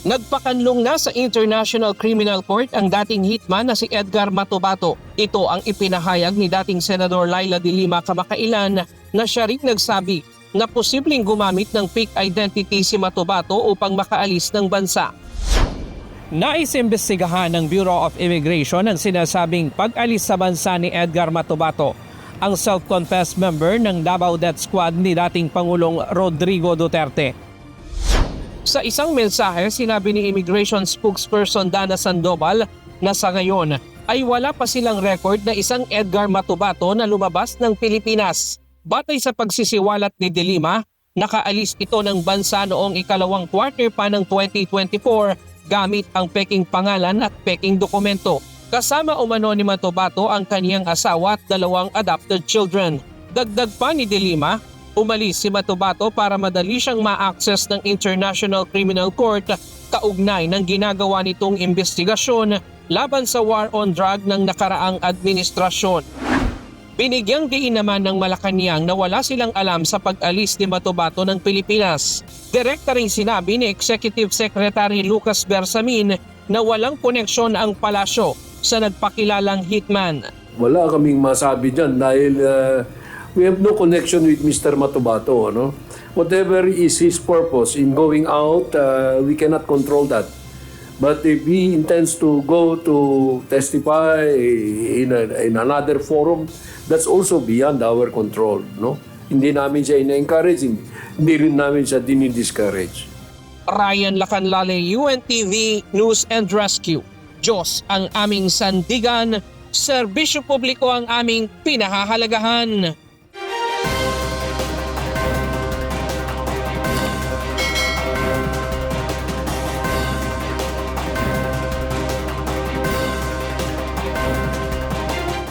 Nagpakanlong na sa International Criminal Court ang dating hitman na si Edgar Matubato. Ito ang ipinahayag ni dating Senador Laila de Lima kamakailan na siya rin nagsabi na posibleng gumamit ng fake identity si Matubato upang makaalis ng bansa. Naisimbestigahan ng Bureau of Immigration ang sinasabing pag-alis sa bansa ni Edgar Matubato, ang self-confessed member ng Davao Death Squad ni dating Pangulong Rodrigo Duterte. Sa isang mensahe, sinabi ni Immigration Spokesperson Dana Sandoval na sa ngayon ay wala pa silang record na isang Edgar Matubato na lumabas ng Pilipinas. Batay sa pagsisiwalat ni De Lima, nakaalis ito ng bansa noong ikalawang quarter pa ng 2024 gamit ang peking pangalan at peking dokumento. Kasama umano ni Matubato ang kaniyang asawa at 2 adopted children. Dagdag pa ni De Lima, umalis si Matubato para madali siyang ma-access ng International Criminal Court kaugnay ng ginagawa nitong investigasyon laban sa war on drug ng nakaraang administrasyon. Binigyang diin naman ng Malacanang na wala silang alam sa pag-alis ni Matubato ng Pilipinas. Direkta ring sinabi ni Executive Secretary Lucas Bersamin na walang koneksyon ang palasyo sa nagpakilalang hitman. Wala kaming masabi dyan dahil we have no connection with Mr. Matubato. No? Whatever is his purpose in going out, we cannot control that. But if he intends to go to testify in another forum, that's also beyond our control. No? Hindi namin siya ina-encourage, hindi rin namin siya dinidiscourage. Ryan Lacanlale, UNTV News and Rescue. Diyos ang aming sandigan, serbisyo publiko ang aming pinahahalagahan.